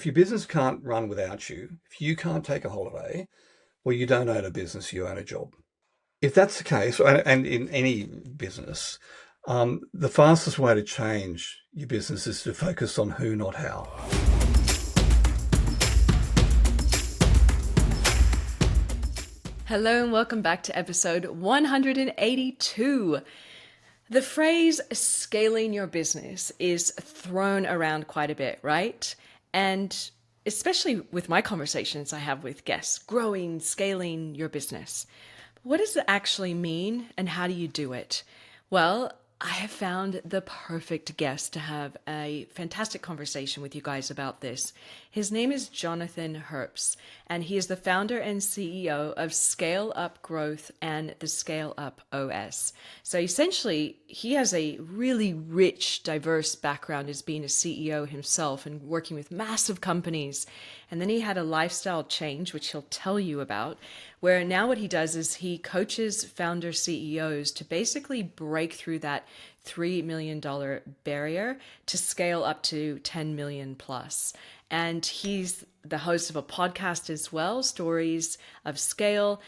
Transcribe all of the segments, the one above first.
if your business can't run without you, if you can't take a holiday, well, you don't own a business, you own a job. If that's the case, and in any business, the fastest way to change your business is to focus on who, not how. Hello and welcome back to episode 182. The phrase scaling your business is thrown around quite a bit, right? And especially with my conversations I have with guests, growing, scaling your business. What does it actually mean and how do you do it? Well, I have found the perfect guest to have a fantastic conversation with you guys about this. His name is Jonathan Herps, and he is the founder and CEO of Scale Up Growth and the Scale Up OS. So essentially, he has a really rich, diverse background as being a CEO himself and working with massive companies. And then he had a lifestyle change, which he'll tell you about, where now what he does is he coaches founder CEOs to basically break through that $3 million barrier to scale up to 10 million plus. And he's the host of a podcast as well, Stories of Scale.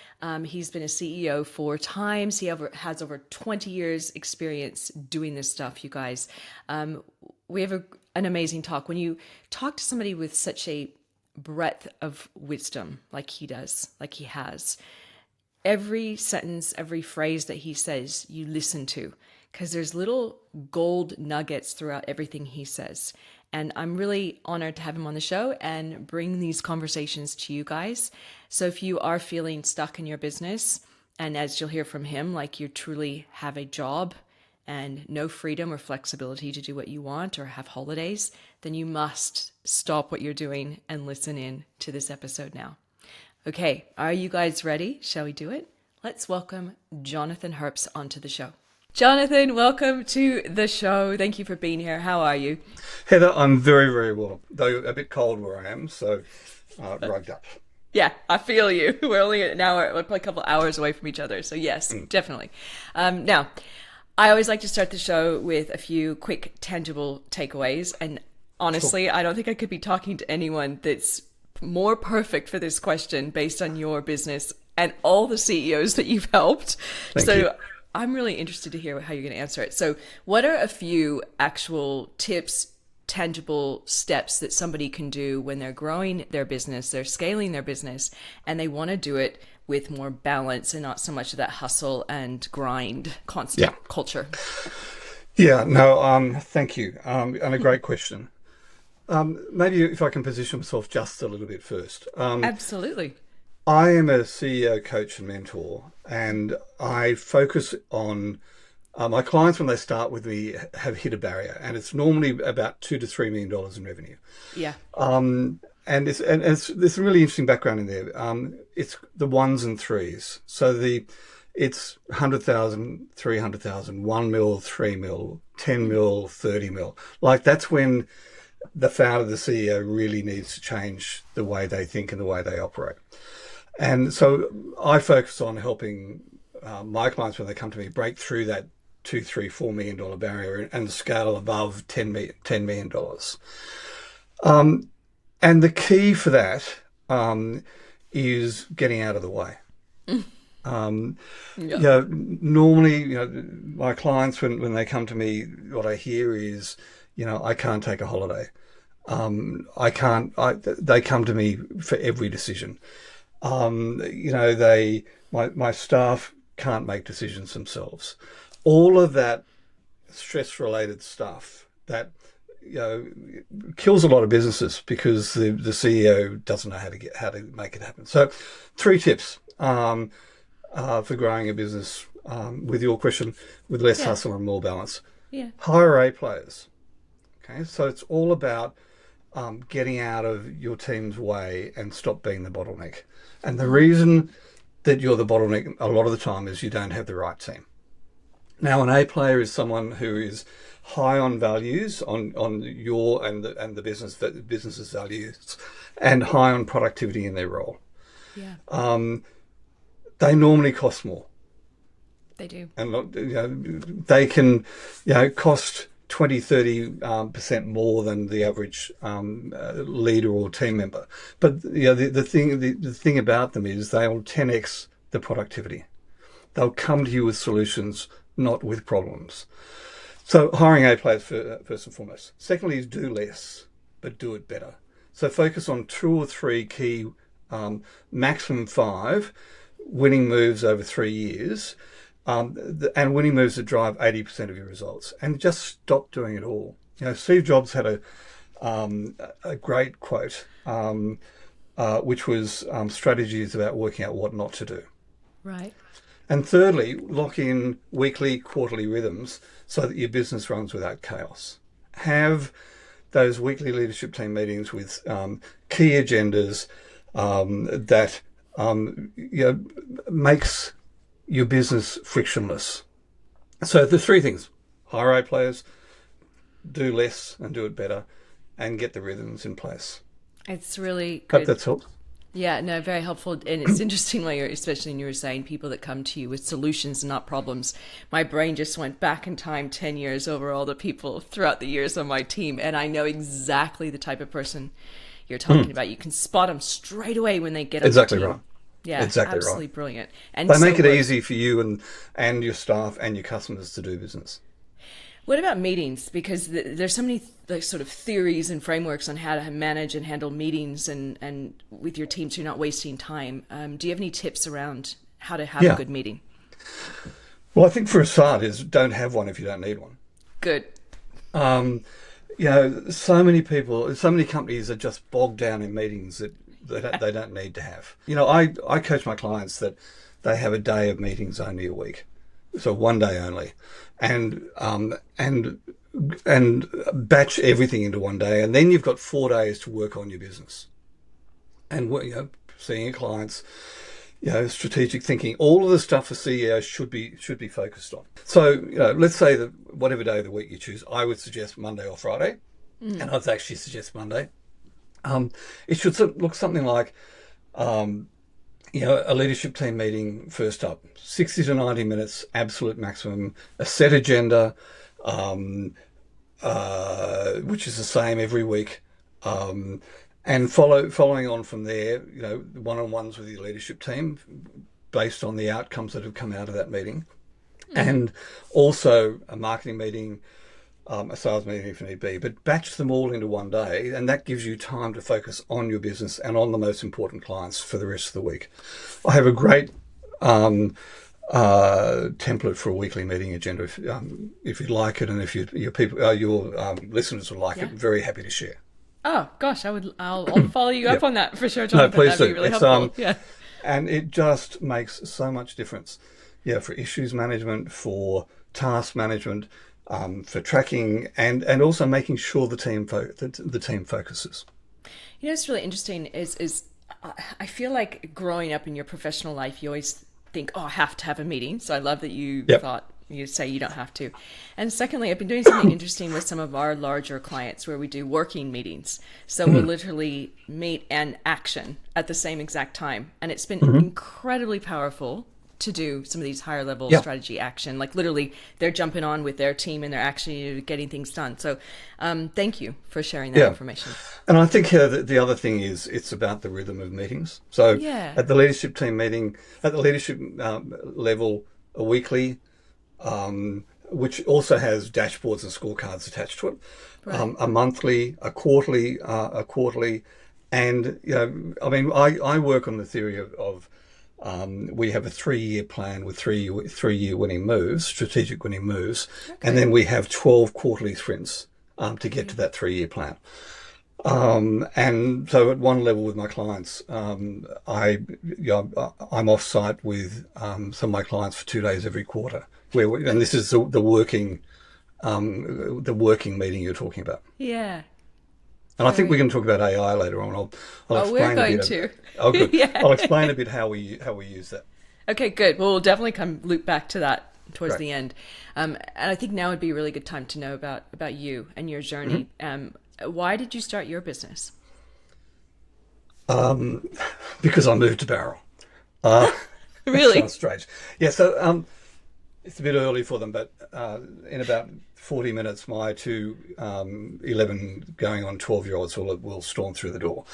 He's been a CEO 4 times. He has over 20 years experience doing this stuff, you guys. We have an amazing talk. When you talk to somebody with such a breadth of wisdom like he does, like he has, every sentence, every phrase that he says, you listen to, because there's little gold nuggets throughout everything he says. And I'm really honored to have him on the show and bring these conversations to you guys. So if you are feeling stuck in your business, and as you'll hear from him, like you truly have a job and no freedom or flexibility to do what you want or have holidays, then you must stop what you're doing and listen in to this episode now. Okay, are you guys ready? Shall we do it? Let's welcome Jonathan Herps onto the show. Jonathan, welcome to the show. Thank you for being here. How are you? Heather, I'm very, very well, though a bit cold where I am, so rugged up. Yeah, I feel you. We're only an hour, we're probably a couple hours away from each other. So yes, definitely. Now, I always like to start the show with a few quick, tangible takeaways. And honestly, sure. I don't think I could be talking to anyone that's more perfect for this question based on your business and all the CEOs that you've helped. Thank you. I'm really interested to hear how you're going to answer it. So what are a few actual tips, tangible steps that somebody can do when they're growing their business, they're scaling their business, and they want to do it with more balance and not so much of that hustle and grind constant culture? Yeah, no, thank you. And a great question. Maybe if I can position myself just a little bit first. Absolutely. I am a CEO, coach and mentor, and I focus on my clients when they start with me have hit a barrier, and it's normally about $2 to $3 million in revenue. Yeah. And there's a really interesting background in there. It's the ones and threes. So it's 100,000, 300,000, 1 mil, 3 mil, 10 mil, 30 mil. Like that's when the founder, the CEO really needs to change the way they think and the way they operate. And so I focus on helping my clients when they come to me break through that $2, $3, $4 million barrier and scale above $10 million. And the key for that is getting out of the way. Normally, my clients, when they come to me, what I hear is, I can't take a holiday. They come to me for every decision. My staff can't make decisions themselves. All of that stress-related stuff that kills a lot of businesses because the CEO doesn't know how to make it happen. So, 3 tips for growing a business with your question, with less hustle and more balance. Yeah. Hire A players. Okay, so it's all about getting out of your team's way and stop being the bottleneck. And the reason that you're the bottleneck a lot of the time is you don't have the right team. Now, an A player is someone who is high on values, on your and the business's values, and high on productivity in their role. Yeah. They normally cost more. They do. And they can, cost 20-30% more than the average leader or team member. But the thing about them is they'll 10x the productivity. They'll come to you with solutions, not with problems. So hiring A players first and foremost. Secondly is do less, but do it better. So focus on 2 or 3 key, maximum 5 winning moves over 3 years, and winning moves that drive 80% of your results. And just stop doing it all. Steve Jobs had a great quote, which was strategy is about working out what not to do. Right. And thirdly, lock in weekly, quarterly rhythms so that your business runs without chaos. Have those weekly leadership team meetings with key agendas that makes your business frictionless. So the 3 things: hire A players, do less and do it better, and get the rhythms in place. It's really Hope good. that's helped. Yeah, no, very helpful. And it's interesting when especially when you were saying people that come to you with solutions and not problems. My brain just went back in time 10 years over all the people throughout the years on my team. And I know exactly the type of person you're talking about. You can spot them straight away when they get on Exactly the team. right. Yeah, Exactly absolutely right. brilliant. And They make so it easy for you and your staff and your customers to do business. what about meetings? Because there's so many sort of theories and frameworks on how to manage and handle meetings and with your team so you're not wasting time. Do you have any tips around how to have a Yeah. good meeting? Well, I think for a start is don't have one if you don't need one. Good. So many people, so many companies are just bogged down in meetings that they don't need to have. I coach my clients that they have a day of meetings only a week, so one day only, and batch everything into one day, and then you've got 4 days to work on your business and seeing your clients. Strategic thinking, all of the stuff for CEOs should be focused on. So, let's say that whatever day of the week you choose, I would suggest Monday or Friday, and I'd actually suggest Monday. It should look something like, a leadership team meeting first up, 60 to 90 minutes, absolute maximum, a set agenda, which is the same every week. And following on from there, one-on-ones with your leadership team based on the outcomes that have come out of that meeting. And also a marketing meeting, a sales meeting if need be, but batch them all into one day. And that gives you time to focus on your business and on the most important clients for the rest of the week. I have a great template for a weekly meeting agenda if you'd like it, and if your listeners would like it, I'm very happy to share. Oh gosh, I'll follow you up on that for sure, No, Jonathan. please That'd do. be really It's, helpful. Yeah. And it just makes so much difference. For issues management, for task management, for tracking, and also making sure the team focuses. It's really interesting is I feel like growing up in your professional life, you always think, oh, I have to have a meeting. So I love that you thought you say you don't have to. And secondly, I've been doing something interesting with some of our larger clients where we do working meetings. So we'll literally meet and action at the same exact time. And it's been incredibly powerful to do some of these higher level strategy action. Like literally they're jumping on with their team and they're actually getting things done. So thank you for sharing that information. And I think the other thing is it's about the rhythm of meetings. So at the leadership team meeting, at the leadership level, a weekly, which also has dashboards and scorecards attached to it, a monthly, a quarterly, and I work on the theory of we have a 3-year plan with three-year winning moves, strategic winning moves, and then we have 12 quarterly sprints to get to that 3-year plan. And so at one level with my clients, I'm off site with some of my clients for 2 days every quarter. And this is the working meeting you're talking about. Yeah. And I think we can talk about AI later on. I'll explain we're going a bit. to. Oh, good. I'll explain a bit how we use that. Okay, good. Well, we'll definitely loop back to that towards the end. And I think now would be a really good time to know about you and your journey. Why did you start your business? Because I moved to Barrel. Really? Sounds strange. Yeah. So It's a bit early for them, but in about 40 minutes, my two 11 going on 12-year-olds will storm through the door.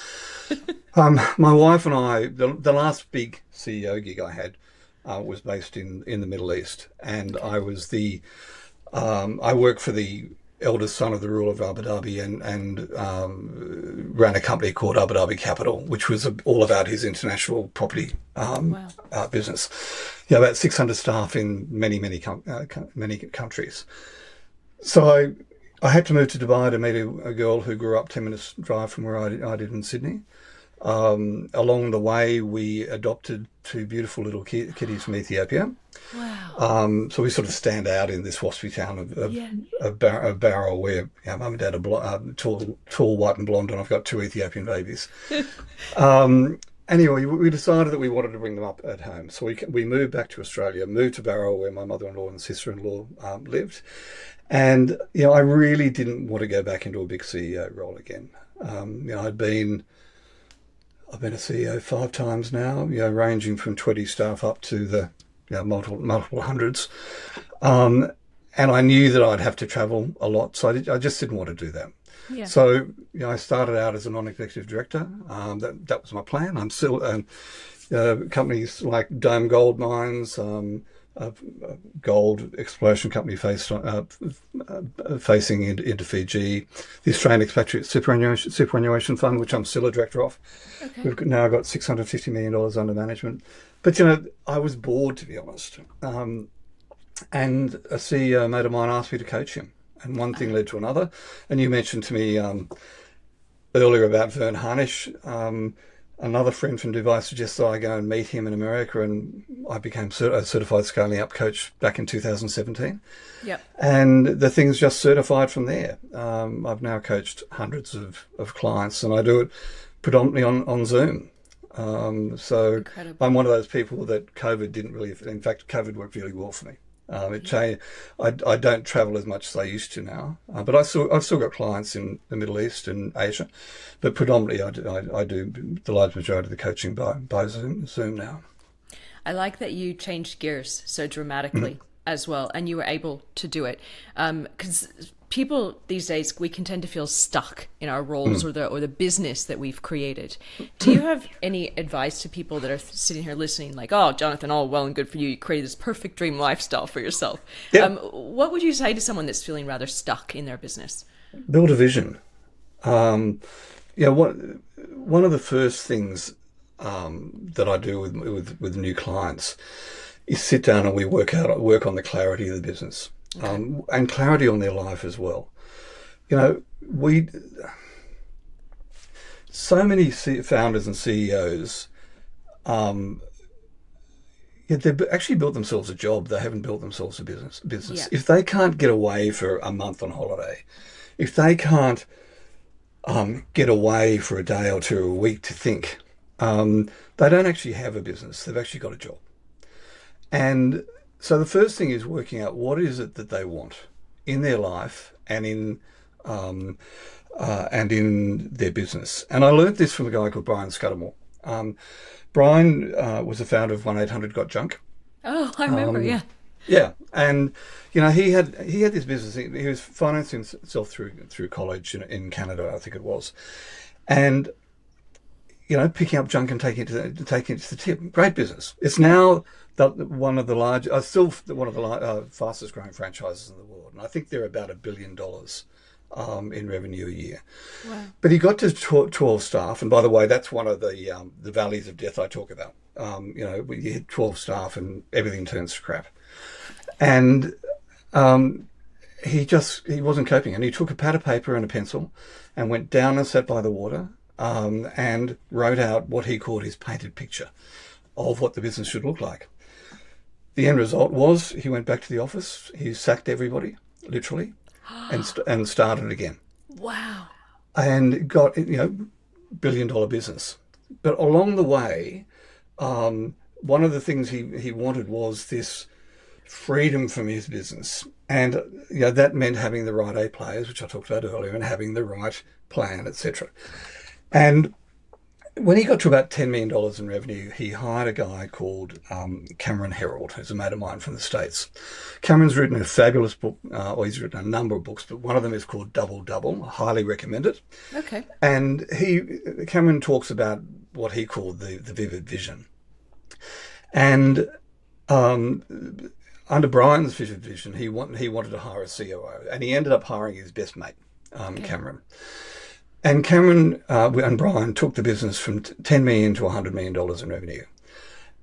My wife and I, the last big CEO gig I had was based in the Middle East, and Okay. I was I worked for the eldest son of the ruler of Abu Dhabi and ran a company called Abu Dhabi Capital, which was all about his international property Wow. business. About 600 staff in many countries. So I had to move to Dubai to meet a girl who grew up 10 minutes drive from where I did in Sydney. Along the way, we adopted two beautiful little kitties from Ethiopia. Wow. So we sort of stand out in this waspy town Yeah. of Barrow, where mum and dad are tall, white and blonde, and I've got two Ethiopian babies. Anyway, we decided that we wanted to bring them up at home. So we moved back to Australia, moved to Barrow, where my mother-in-law and sister-in-law lived. And, I really didn't want to go back into a big CEO role again. I've been a CEO 5 times now, ranging from 20 staff up to the multiple hundreds. And I knew that I'd have to travel a lot, so I just didn't want to do that. Yeah. So, I started out as a non-executive director. That was my plan. I'm still companies like Dome Gold Mines, a gold exploration company facing into Fiji, the Australian Expatriate Superannuation Fund, which I'm still a director of. Okay. We've now got $650 million under management. But, I was bored, to be honest. And a CEO mate of mine asked me to coach him. And one thing led to another. And you mentioned to me earlier about Vern Harnish. Another friend from Dubai suggested I go and meet him in America, and I became a certified scaling up coach back in 2017. Yep. And the thing's just certified from there. I've now coached hundreds of clients, and I do it predominantly on Zoom. So Incredible. I'm one of those people that COVID didn't really, in fact, COVID worked really well for me. It changed. I don't travel as much as I used to now, but I've still got clients in the Middle East and Asia, but predominantly I do the large majority of the coaching by Zoom now. I like that you changed gears so dramatically as well, and you were able to do it. Because people these days, we can tend to feel stuck in our roles or the business that we've created. Do you have any advice to people that are sitting here listening, like, "Oh, Jonathan, all well and good for you. You created this perfect dream lifestyle for yourself." Yeah. What would you say to someone that's feeling rather stuck in their business? Build a vision. One of the first things that I do with new clients is sit down and we work on the clarity of the business, and clarity on their life as well. So many founders and CEOs, they've actually built themselves a job. They haven't built themselves a business. Yeah. If they can't get away for a month on holiday, if they can't get away for a day or two, a week to think, they don't actually have a business. They've actually got a job. And so the first thing is working out what is it that they want in their life and in their business. And I learned this from a guy called Brian Scudamore. Brian was the founder of 1-800-GOT-JUNK. Oh, I remember. Yeah. Yeah, and he had this business. He was financing himself through college in Canada, I think it was, and picking up junk and taking it to the tip. Great business. It's now one of the largest, still one of the fastest growing franchises in the world, and I think they're about $1 billion in revenue a year. Wow. But he got to 12 staff, and by the way, that's one of the valleys of death I talk about. You hit 12 staff and everything turns to crap. And he wasn't coping, and he took a pad of paper and a pencil and went down and sat by the water and wrote out what he called his painted picture of what the business should look like. The end result was he went back to the office, he sacked everybody, literally, and started again. Wow. And got, $1 billion business. But along the way, one of the things he wanted was this freedom from his business, and that meant having the right A players, which I talked about earlier, and having the right plan, etc. And When he got to about $10 million in revenue, he hired a guy called Cameron Herold, who's a mate of mine from the States. Cameron's written a fabulous book, or he's written a number of books, but one of them is called Double Double. I highly recommend it. Okay. And Cameron talks about what he called the vivid vision. And under Brian's vivid vision, he wanted to hire a COO, and he ended up hiring his best mate, Okay. Cameron. And Cameron and Brian took the business from $10 million to $100 million in revenue.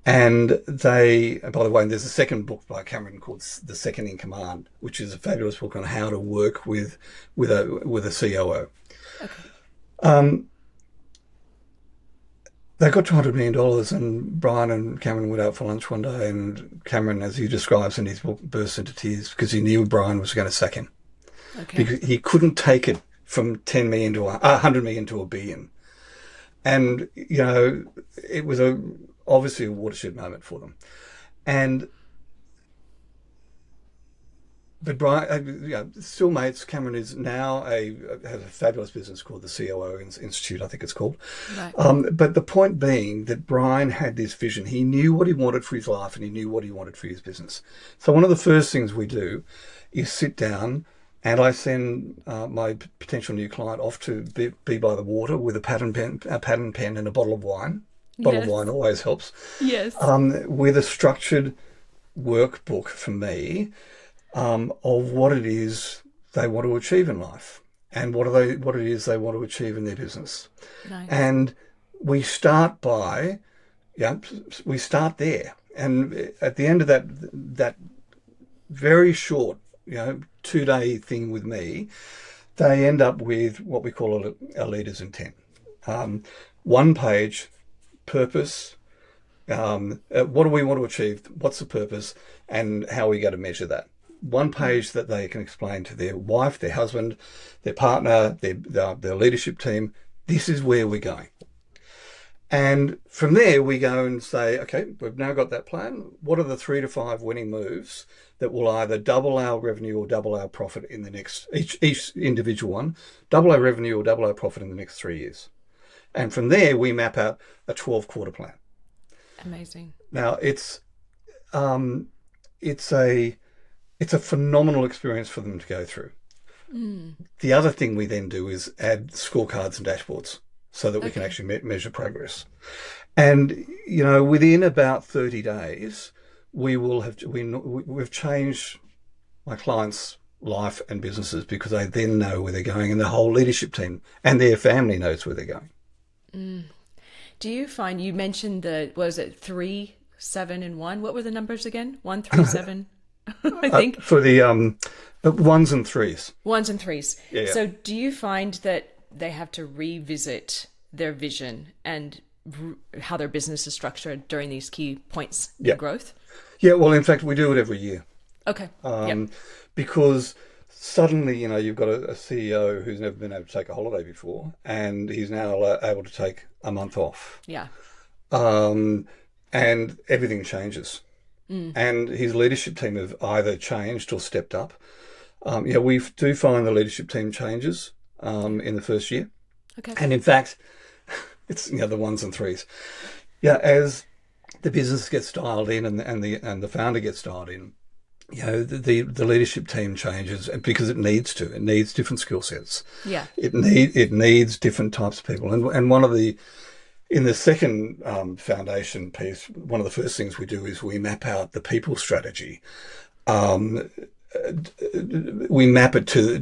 And by the way, there's a second book by Cameron called The Second in Command, which is a fabulous book on how to work with a COO. Okay. They got to $100 million, and Brian and Cameron went out for lunch one day, and Cameron, as he describes in his book, burst into tears because he knew Brian was going to sack him. Okay. Because he couldn't take it from 10 million to 100 million to a billion. And, it was obviously a watershed moment for them. But Brian, still mates. Cameron is now has a fabulous business called the COO Institute, I think it's called. Right. But the point being that Brian had this vision. He knew what he wanted for his life, and he knew what he wanted for his business. So one of the first things we do is sit down, and I send my potential new client off to be by the water with a pattern pen and a bottle of wine. Bottle of Yes. wine always helps. Yes. With a structured workbook for me of what it is they want to achieve in life and what it is they want to achieve in their business. Nice. And we start we start there. And at the end of that very short, 2-day thing with me, they end up with what we call a leader's intent. One page, purpose, what do we want to achieve, what's the purpose, and how are we going to measure that. One page that they can explain to their wife, their husband, their partner, their leadership team, this is where we're going. And from there, we go and say, okay, we've now got that plan. What are the 3 to 5 winning moves that will either double our revenue or double our profit in the next, each individual one, double our revenue or double our profit in the next 3 years? And from there, we map out a 12-quarter plan. Amazing. Now, it's a phenomenal experience for them to go through. The other thing we then do is add scorecards and dashboards so that we can actually measure progress. And, within about 30 days, we've changed my clients' life and businesses because they then know where they're going, and the whole leadership team and their family knows where they're going. Do you find, you mentioned was it 3, 7, and 1? What were the numbers again? 1, 3, 7? I think. For the ones and threes. Ones and threes. Yeah. So do you find that they have to revisit their vision and how their business is structured during these key points in growth? Yeah, well, in fact, we do it every year. Okay. Because suddenly, you've got a CEO who's never been able to take a holiday before, and he's now able to take a month off. Yeah. And everything changes. And his leadership team have either changed or stepped up. We do find the leadership team changes in the first year. Okay. And in fact, it's the ones and threes. Yeah, as the business gets dialed in and the founder gets dialed in, the leadership team changes because it needs to. It needs different skill sets. Yeah. It needs different types of people. And one of the in the second foundation piece, one of the first things we do is we map out the people strategy. We map it to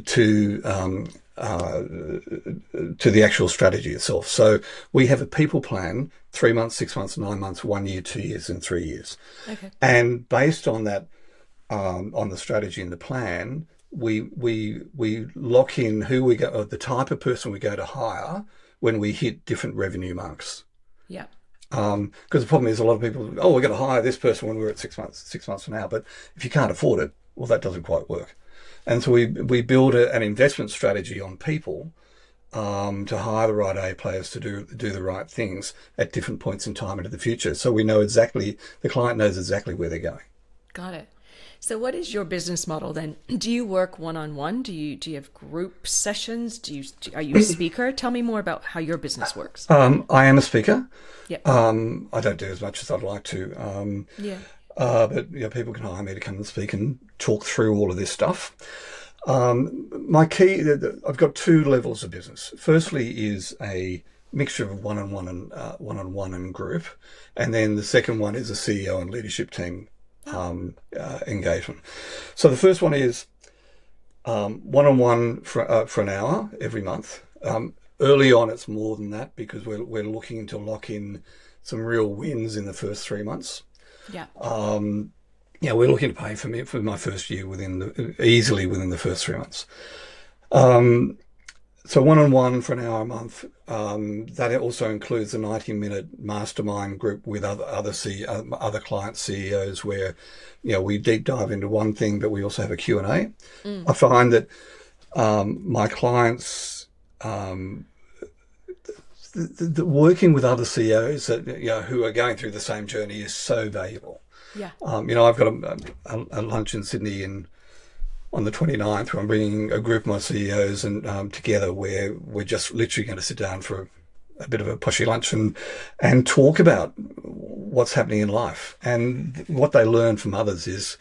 the actual strategy itself. So we have a people plan: 3 months, 6 months, 9 months, 1 year, 2 years, and 3 years. Okay. And based on that, on the strategy and the plan, we lock in who we go, the type of person we go to hire when we hit different revenue marks. Yeah. Because the problem is a lot of people, we're going to hire this person when we're at 6 months from now. But if you can't afford it, well, that doesn't quite work. And so we build an investment strategy on people to hire the right A players to do the right things at different points in time into the future. So we know exactly, the client knows exactly where they're going. Got it. So what is your business model then? Do you work one-on-one? Do you have group sessions? Are you a speaker? Tell me more about how your business works. I am a speaker. Yep. I don't do as much as I'd like to. Yeah. But people can hire me to come and speak and talk through all of this stuff. My key, I've got two levels of business. Firstly is a mixture of one-on-one and group, and then the second one is a CEO and leadership team engagement. So the first one is one-on-one for an hour every month. Early on, it's more than that because we're looking to lock in some real wins in the first 3 months. Yeah. We're looking to pay for my first year easily within the first 3 months. So one-on-one for an hour a month. That also includes a 90-minute mastermind group with other client CEOs where, we deep dive into one thing, but we also have a Q&A. I find that my clients, the working with other CEOs that who are going through the same journey is so valuable. Yeah. I've got a lunch in Sydney on the 29th where I'm bringing a group of my CEOs and together where we're just literally going to sit down for a bit of a poshy lunch and talk about what's happening in life, and what they learn from others is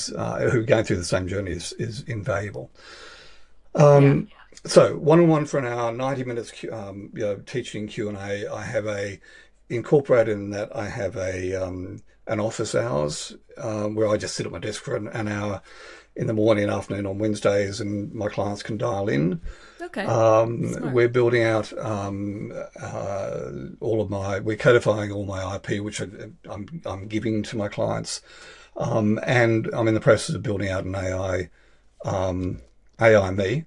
who are going through the same journey is invaluable. So one-on-one for an hour, 90 minutes, teaching Q&A. Incorporated in that, I have an office hours where I just sit at my desk for an hour in the morning and afternoon on Wednesdays, and my clients can dial in. Okay. We're building out we're codifying all my IP, which I'm giving to my clients, and I'm in the process of building out an AI me,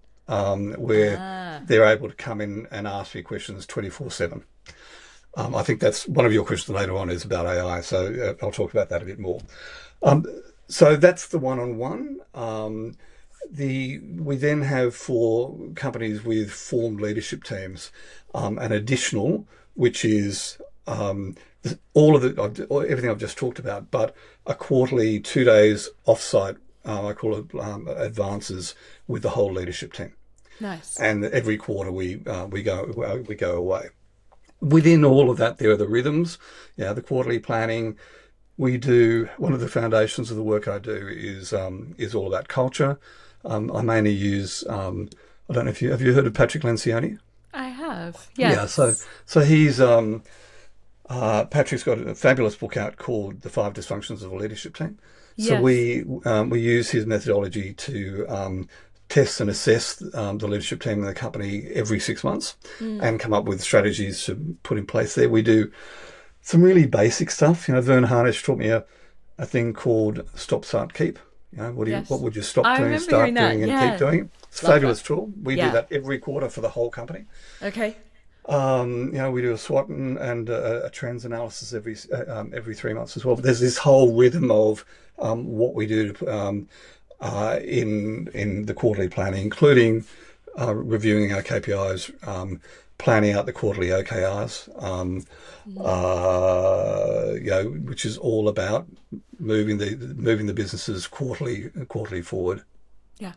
where they're able to come in and ask me questions 24/7. I think that's one of your questions later on is about AI, so I'll talk about that a bit more. So that's the one-on-one. We then have for companies with formed leadership teams an additional, which is everything I've just talked about, but a quarterly 2 days offsite. I call it advances with the whole leadership team. Nice. And every quarter we go away. Within all of that, there are the rhythms, the quarterly planning. We do, one of the foundations of the work I do is all about culture. I mainly use, I don't know if have you heard of Patrick Lencioni? I have, yes. Yeah, so he's, Patrick's got a fabulous book out called The 5 Dysfunctions of a Leadership Team. So we use his methodology to test and assess the leadership team in the company every 6 months and come up with strategies to put in place there. We do some really basic stuff. Vern Harnish taught me a thing called stop, start, keep. What would you stop doing, start doing, and keep doing? It's a fabulous tool. We do that every quarter for the whole company. Okay. We do a SWOT and a trends analysis every 3 months as well. But there's this whole rhythm of what we do in the quarterly planning, including reviewing our KPIs, planning out the quarterly OKRs, which is all about moving the businesses quarterly forward. Yeah,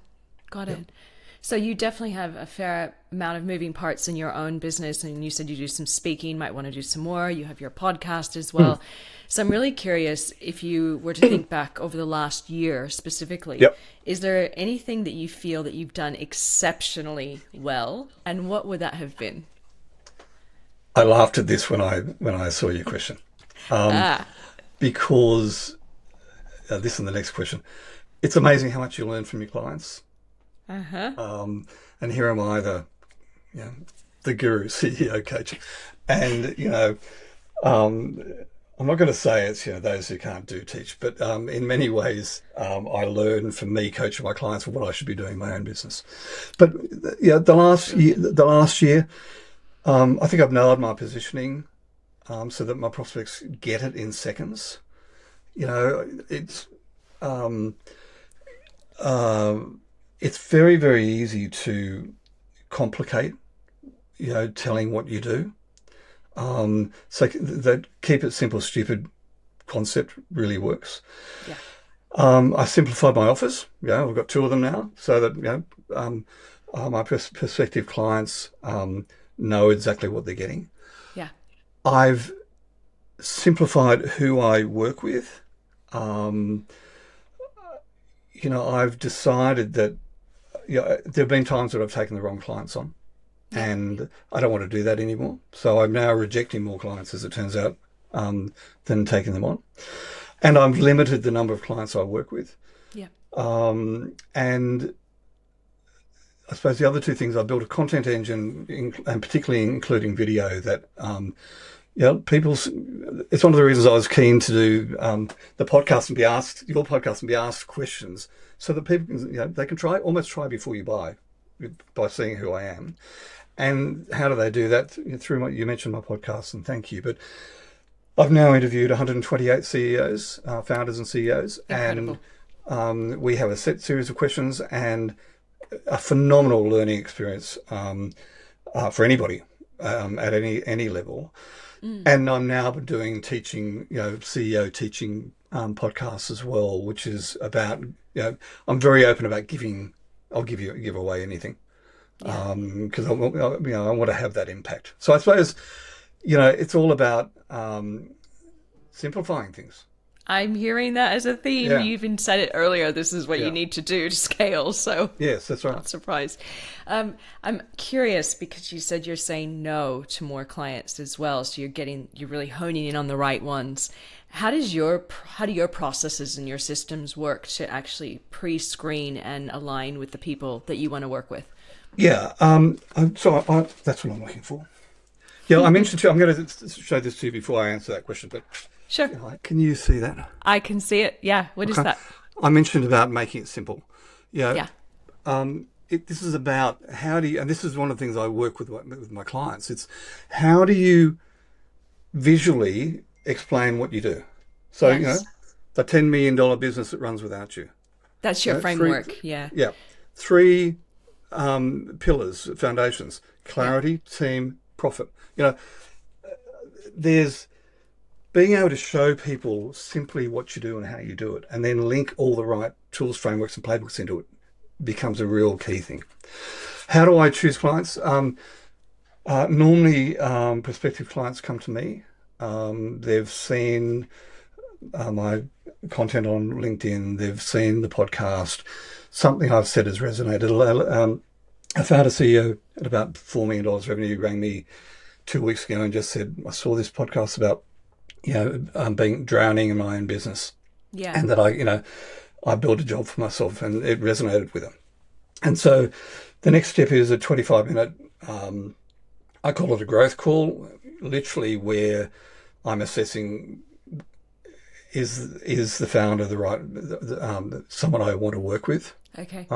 got it. So you definitely have a fair amount of moving parts in your own business, and you said you do some speaking, might want to do some more. You have your podcast as well. So I'm really curious, if you were to think back over the last year specifically, is there anything that you feel that you've done exceptionally well, and what would that have been? I laughed at this when I saw your question, because this and the next question. It's amazing how much you learn from your clients. And here am I, the guru, CEO, coach, and I'm not going to say it's those who can't do teach, but in many ways I learn from me coaching my clients what I should be doing in my own business. But the last year, I think I've nailed my positioning so that my prospects get it in seconds. It's very, very easy to complicate, telling what you do. So that keep it simple, stupid concept really works. Yeah. I simplified my offers. Yeah, we've got two of them now, so that my prospective clients know exactly what they're getting. Yeah. I've simplified who I work with. Um, I've decided that there have been times that I've taken the wrong clients on, Yeah. and I don't want to do that anymore. So I'm now rejecting more clients, as it turns out, than taking them on. And I've limited the number of clients I work with. Yeah. And I suppose the other two things, I built a content engine, and particularly including video, that it's one of the reasons I was keen to do the podcast and be asked your podcast and be asked questions, so that people can, they can almost try before you buy, by seeing who I am. And how do they do that? Through you mentioned my podcast, and thank you, but I've now interviewed 128 CEOs, founders and CEOs, Incredible. and we have a set series of questions and a phenomenal learning experience for anybody at any level. And I'm now doing teaching, CEO teaching podcasts as well, which is about, I'm very open about giving. I'll give away anything Yeah. because I want to have that impact. So I suppose, it's all about simplifying things. I'm hearing that as a theme. Yeah. You even said it earlier. This is what you Yeah. need to do to scale. So, Yes, that's right. not surprised. I'm curious because you said you're saying no to more clients as well. So you're really honing in on the right ones. How do your processes and your systems work to actually pre-screen and align with the people that you want to work with? Yeah. That's what I'm looking for. Yeah, I mentioned to you, I'm going to show this to you before I answer that question, but Sure. can you see that? I can see it. Yeah. What is Okay. that? I mentioned about making it simple. Yeah. This is about how do you, and this is one of the things I work with my clients. It's how do you visually explain what you do? So, Yes. the $10 million business that runs without you. That's your Three, framework. Yeah. yeah, three pillars, foundations: Yeah. clarity, team, profit. There's being able to show people simply what you do and how you do it, and then link all the right tools, frameworks, and playbooks into it, becomes a real key thing. How do I choose clients? Normally, prospective clients come to me. They've seen my content on LinkedIn. They've seen the podcast. Something I've said has resonated. I found a CEO at about $4 million revenue rang me 2 weeks ago and just said, I saw this podcast about, being drowning in my own business, Yeah. and that I built a job for myself, and it resonated with them. And so the next step is a 25-minute, I call it a growth call, literally, where I'm assessing, is the founder the right, someone I want to work with? Okay.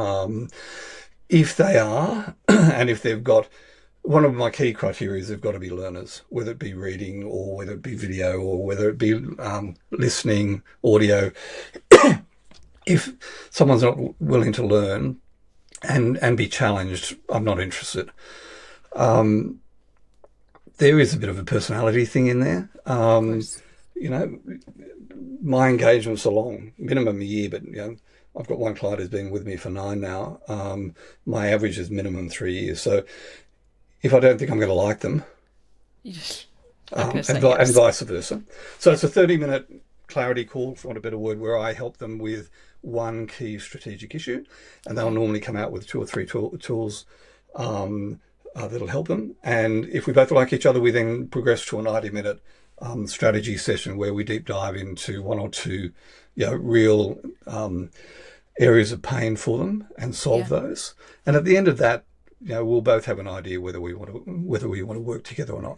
If they are, and if they've got, one of my key criteria is they've got to be learners, whether it be reading or whether it be video or whether it be listening, audio. If someone's not willing to learn and be challenged, I'm not interested. There is a bit of a personality thing in there. Of course. My engagements are long, minimum a year, but I've got one client who's been with me for 9 now. My average is minimum 3 years. So if I don't think I'm going to like them, You just and vice versa. So it's a 30-minute clarity call, for want of a better word, where I help them with one key strategic issue, and they'll normally come out with 2 or 3 tools that'll help them. And if we both like each other, we then progress to a 90-minute strategy session where we deep dive into 1 or 2 real areas of pain for them and solve those. And at the end of that, we'll both have an idea whether we want to work together or not.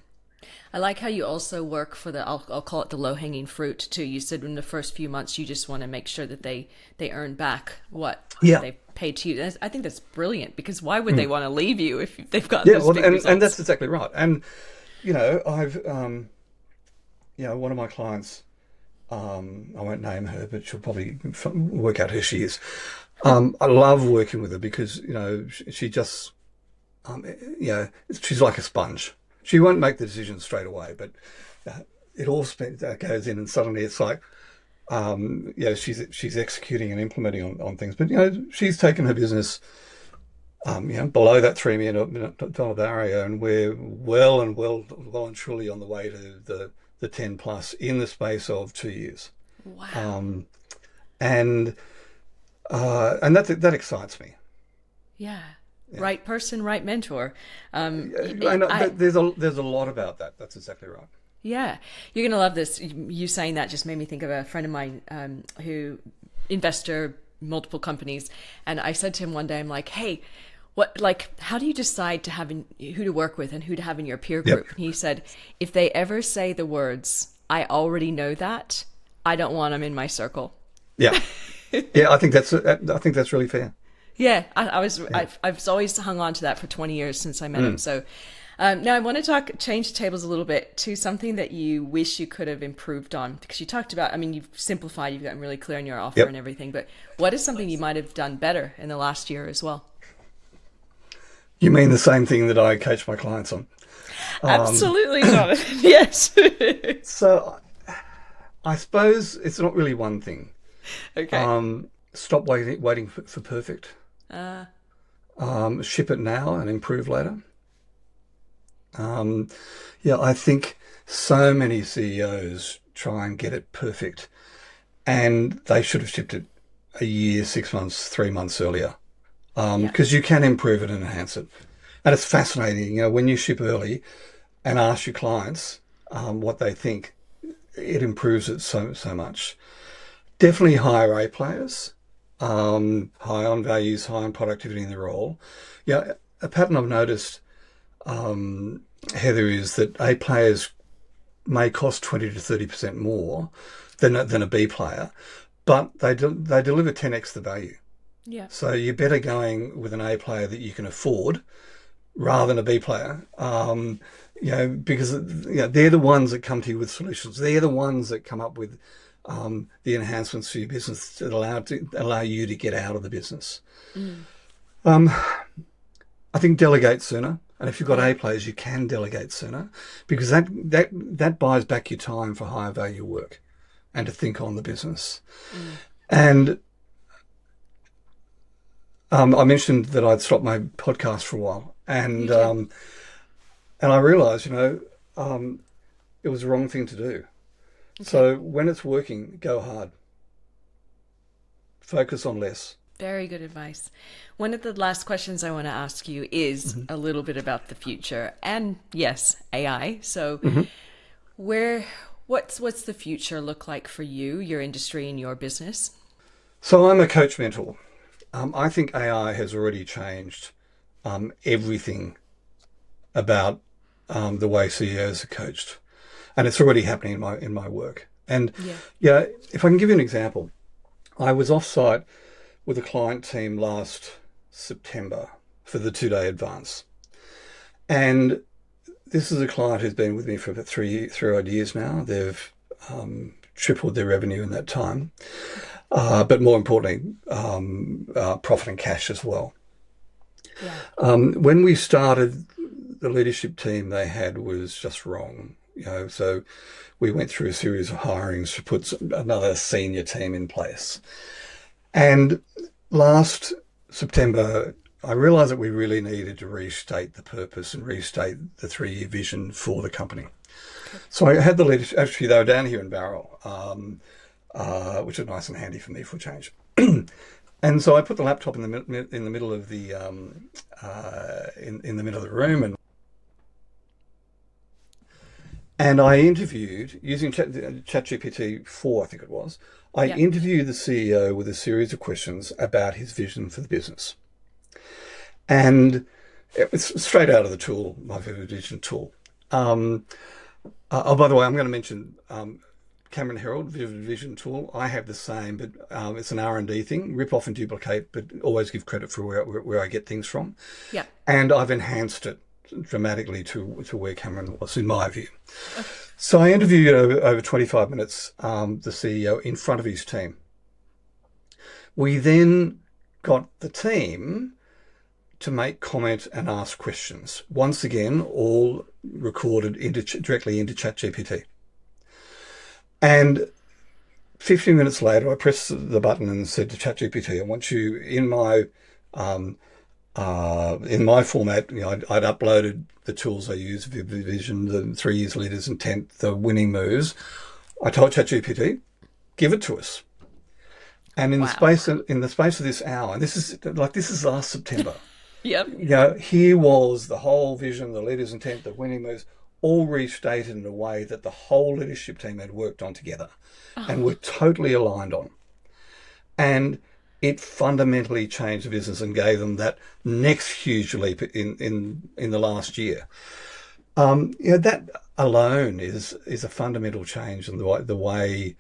I like how you also work for I'll call it the low hanging fruit too. You said in the first few months you just want to make sure that they earn back what they paid to you. I think that's brilliant, because why would they want to leave you if they've got those big results? And that's exactly right. And I've one of my clients, I won't name her, but she'll probably work out who she is. I love working with her because she just she's like a sponge. She won't make the decision straight away, but it all goes in, and suddenly it's like, she's executing and implementing on things, but she's taken her business below that $3 million barrier, and we're well and truly on the way to the 10 plus in the space of 2 years. Wow. Um, and that excites me. Yeah. Yeah. Right person, right mentor. I know there's a lot about that. That's exactly right. Yeah, you're gonna love this. You saying that just made me think of a friend of mine who investor multiple companies, and I said to him one day, I'm like, "Hey, how do you decide who to work with and who to have in your peer Yep. group?" And he said, "If they ever say the words, 'I already know that,' I don't want them in my circle." Yeah. Yeah. I think that's really fair. Yeah, Yeah. I've always hung on to that for 20 years since I met him. So now I want to change the tables a little bit to something that you wish you could have improved on, because you talked about, I mean, you've simplified, you've gotten really clear on your offer Yep. and everything, but what is something you might have done better in the last year as well? You mean the same thing that I coach my clients on? Um, Absolutely, Jonathan. Yes. so I suppose it's not really one thing. Okay. Stop waiting for perfect. Uh, Ship it now and improve later. Um, yeah, I think so many CEOs try and get it perfect, and they should have shipped it a year, 6 months, 3 months earlier. yeah. Because you can improve it and enhance it. And it's fascinating, when you ship early and ask your clients what they think, it improves it so much. Definitely higher A players, high on values, high on productivity in the role. Yeah, a pattern I've noticed, Heather, is that A players may cost 20 to 30% more than a B player, but they deliver 10x the value. Yeah. So you're better going with an A player that you can afford rather than a B player. Because they're the ones that come to you with solutions. They're the ones that come up with the enhancements for your business that allow you to get out of the business. Mm. Um, I think delegate sooner. And if you've got Yeah. A players, you can delegate sooner, because that buys back your time for higher value work and to think on the business. Mm. And I mentioned that I'd stopped my podcast for a while, You and did. I realised, it was the wrong thing to do. Okay. So when it's working, go hard, focus on less. Very good advice. One of the last questions I want to ask you is Hmm. a little bit about the future and yes, AI. So Hmm. where what's the future look like for you, your industry and your business? So I'm a coach mentor. I think AI has already changed everything about the way CEOs are coached, and it's already happening in my work. And Yeah. yeah, if I can give you an example, I was off-site with a client team last September for the 2-day advance, and this is a client who's been with me for about three odd years now. They've tripled their revenue in that time, Okay. but more importantly, profit and cash as well. Yeah. When we started, the leadership team they had was just wrong. So we went through a series of hirings to put another senior team in place. And last September, I realized that we really needed to restate the purpose and restate the 3-year vision for the company. Okay. So I had the leadership, actually, they were down here in Barrel, which is nice and handy for me for a change. And so I put the laptop in the middle of the in the middle of the room, and I interviewed using ChatGPT 4, I think it was. I Yeah. interviewed the CEO with a series of questions about his vision for the business, and it was straight out of the tool, my vision tool. Um, oh, by the way, I'm going to mention Cameron Herald Vision tool. I have the same, but it's an R&D thing. Rip off and duplicate, but always give credit for where I get things from. Yeah. And I've enhanced it dramatically to where Cameron was, in my view. Okay. So I interviewed over 25 minutes the CEO in front of his team. We then got the team to make comment and ask questions. Once again, all recorded directly into ChatGPT. And 15 minutes later, I pressed the button and said to ChatGPT, I want you um, in my format. I'd uploaded the tools I use, Vision, the 3 years leaders intent, the winning moves. I told ChatGPT, give it to us. And Wow. in the space of this hour, and this is last September, Yep. here was the whole vision, the leader's intent, the winning moves, all restated in a way that the whole leadership team had worked on together and were totally aligned on. And it fundamentally changed the business and gave them that next huge leap in the last year. That alone is a fundamental change in the way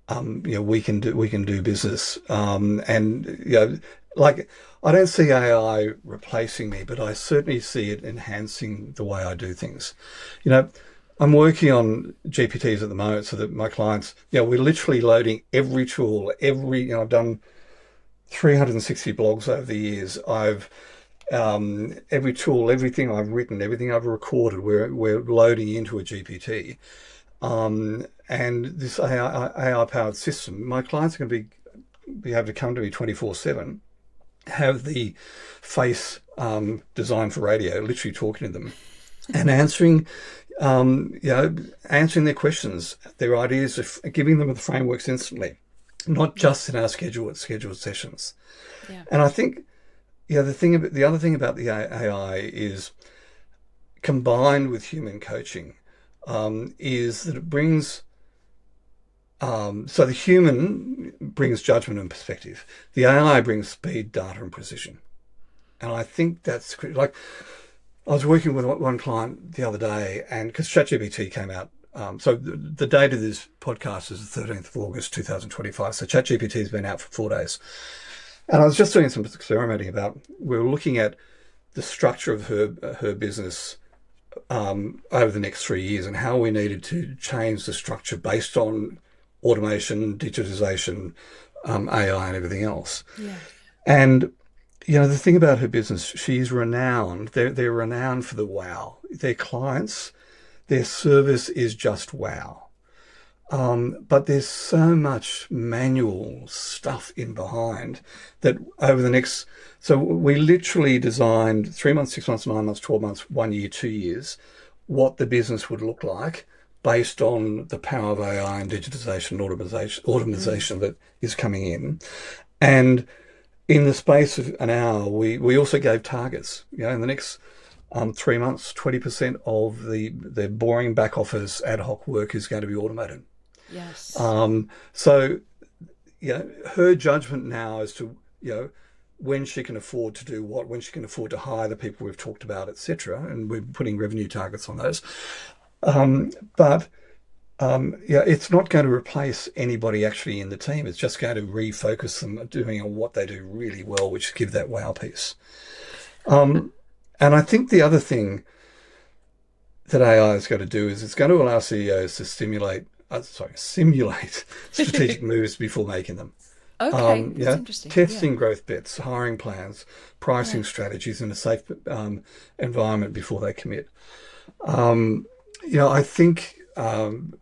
we can do business. And like, I don't see AI replacing me, but I certainly see it enhancing the way I do things. I'm working on GPTs at the moment so that my clients, we're literally loading every tool, I've done 360 blogs over the years. I've every tool, everything I've written, everything I've recorded, we're loading into a GPT. And this AI powered system, my clients are going to be able to come to me 24/7, have the face designed for radio, literally talking to them and answering their questions, their ideas, giving them the frameworks instantly, not just in our scheduled sessions. Yeah. And I think, the other thing about the AI is, combined with human coaching, is that it brings, so the human brings judgment and perspective. The AI brings speed, data, and precision. And I think that's like, I was working with one client the other day, and because ChatGPT came out, so the date of this podcast is the 13th of August 2025. So ChatGPT has been out for 4 days. And I was just doing some experimenting we were looking at the structure of her business over the next 3 years and how we needed to change the structure based on automation, digitization, AI, and everything else. Yeah. And the thing about her business, she's renowned. They're renowned for the wow. Their clients, their service is just wow. But there's so much manual stuff in behind that over the next, so we literally designed 3 months, 6 months, 9 months, 12 months, 1 year, 2 years, what the business would look like based on the power of AI and digitization and automation that is coming in. And in the space of an hour, we also gave targets. In the next 3 months, 20% of the boring back office ad hoc work is going to be automated. Yes. So, her judgment now as to, when she can afford to do what, when she can afford to hire the people we've talked about, etc. And we're putting revenue targets on those. But it's not going to replace anybody actually in the team. It's just going to refocus them doing on what they do really well, which is give that wow piece. And I think the other thing that AI is going to do is it's going to allow CEOs to simulate strategic moves before making them. Okay, that's interesting. Testing growth bets, hiring plans, pricing strategies in a safe environment before they commit. I think on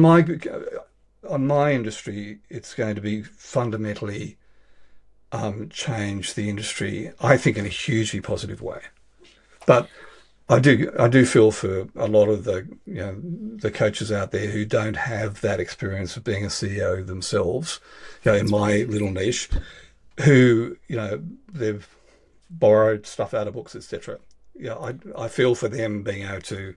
my industry, it's going to be fundamentally change the industry, I think, in a hugely positive way. But I do feel for a lot of the coaches out there who don't have that experience of being a CEO themselves, in my little niche, who they've borrowed stuff out of books, etc. I feel for them being able to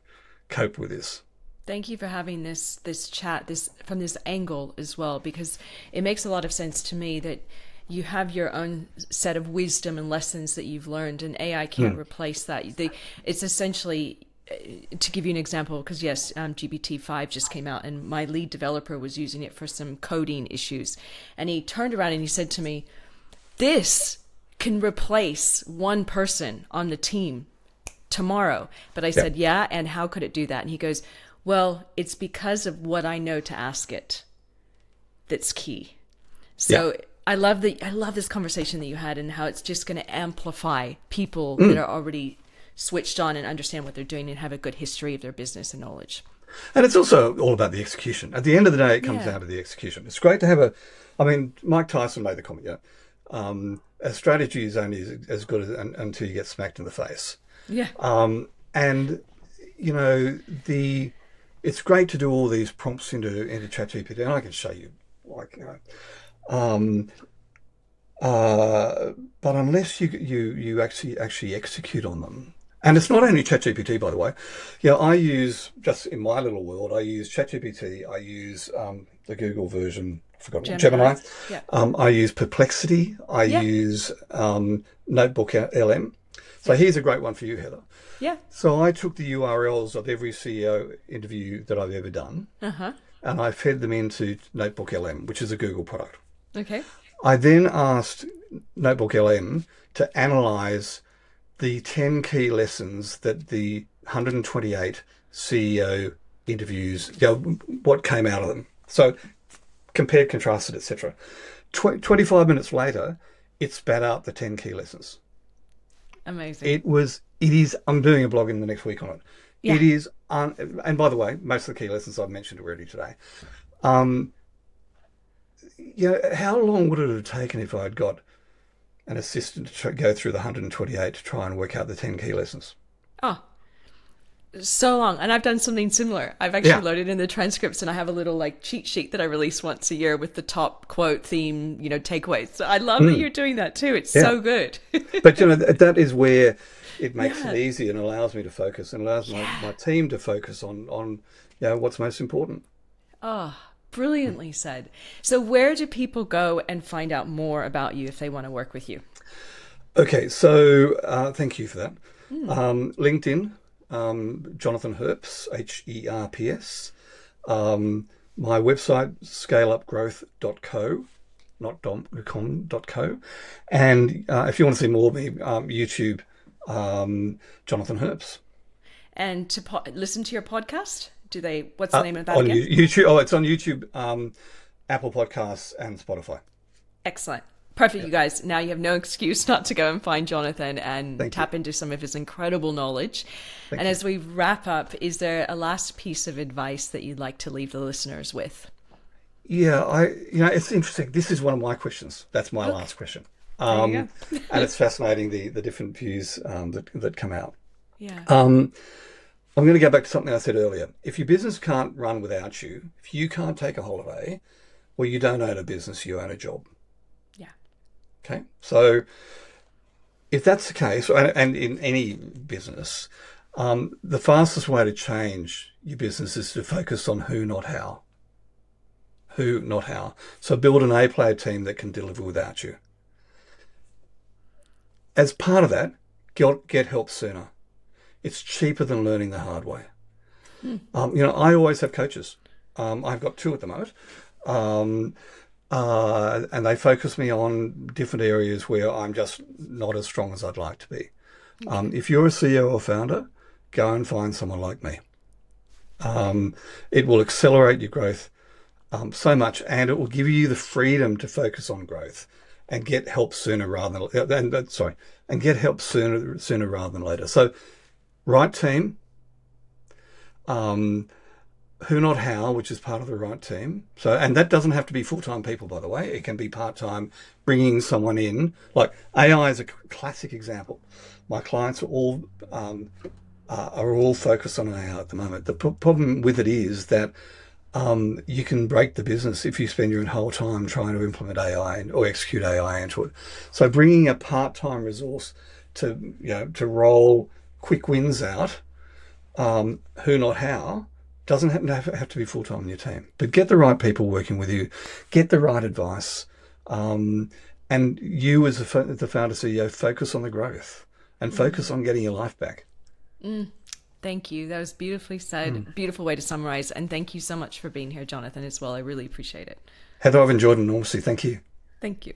cope with this. Thank you for having this chat from this angle as well, because it makes a lot of sense to me that you have your own set of wisdom and lessons that you've learned, and AI can't replace that. It's essentially, to give you an example, because yes, GPT-5 just came out, and my lead developer was using it for some coding issues, and he turned around and he said to me, "This can replace one person on the team tomorrow." But I said, "Yeah, and how could it do that?" And he goes, "Well, it's because of what I know to ask it that's key." So I love this conversation that you had, and how it's just going to amplify people that are already switched on and understand what they're doing and have a good history of their business and knowledge. And it's also all about the execution. At the end of the day, it comes Yeah. down to the execution. It's great to have I mean, Mike Tyson made the comment, a strategy is only as good until you get smacked in the face. Yeah. And, you know, it's great to do all these prompts into ChatGPT, and I can show you, like, um, but unless you actually execute on them, and it's not only ChatGPT, by the way. I use, just in my little world, I use ChatGPT. I use the Google version. I forgot what, Gemini. Gemini. Yeah. I use Perplexity. I Yeah. use Notebook LM. So here's a great one for you, Heather. Yeah. So I took the URLs of every CEO interview that I've ever done, Uh-huh. and I fed them into Notebook LM, which is a Google product. Okay. I then asked Notebook LM to analyze the 10 key lessons that the 128 CEO interviews, what came out of them. So compared, contrasted, etc. 25 minutes later, it spat out the 10 key lessons. Amazing. I'm doing a blog in the next week on it. Yeah. It is, and by the way, most of the key lessons I've mentioned already today. How long would it have taken if I'd got an assistant to go through the 128 to try and work out the 10 key lessons? Oh, so long. And I've done something similar. I've actually loaded in the transcripts, and I have a little like cheat sheet that I release once a year with the top quote, theme, takeaways. So I love that you're doing that too. It's so good. But that is where it makes it easy and allows me to focus, and allows my team to focus on what's most important. Oh, brilliantly said. So where do people go and find out more about you if they want to work with you? Okay, so thank you for that. LinkedIn, Jonathan Herps, Herps. My website, scaleupgrowth.co, not com.co. And if you want to see more of me, YouTube, Jonathan Herps. And to listen to your podcast, what's the name of that on again? YouTube. Oh, it's on YouTube, Apple Podcasts, and Spotify. Excellent. Perfect, you guys. Now you have no excuse not to go and find Jonathan and tap into some of his incredible knowledge. And as we wrap up, is there a last piece of advice that you'd like to leave the listeners with? Yeah, it's interesting. This is one of my questions. That's my last question. There you go. And it's fascinating, the different views that come out. Yeah. I'm going to go back to something I said earlier. If your business can't run without you, if you can't take a holiday, well, you don't own a business, you own a job. Yeah. Okay. So if that's the case, and in any business, the fastest way to change your business is to focus on who, not how. Who, not how. So build an A-player team that can deliver without you. As part of that, get help sooner. It's cheaper than learning the hard way. I always have coaches. I've got 2 at the moment. And they focus me on different areas where I'm just not as strong as I'd like to be. If you're a CEO or founder, go and find someone like me. It will accelerate your growth so much, and it will give you the freedom to focus on growth and get help sooner rather than later. So, right team, who, not how, which is part of the right team. So, and that doesn't have to be full-time people, by the way. It can be part-time, bringing someone in. Like AI is a classic example. My clients are all focused on AI at the moment. The problem with it is that you can break the business if you spend your whole time trying to implement AI or execute AI into it. So, bringing a part-time resource to roll quick wins out, who, not how, doesn't have to be full-time in your team. But get the right people working with you, get the right advice, and you as the founder CEO, focus on the growth and focus on getting your life back. Thank you. That was beautifully said. Beautiful way to summarize. And thank you so much for being here, Jonathan, as well. I really appreciate it. Heather, I've enjoyed it enormously. Thank you. Thank you.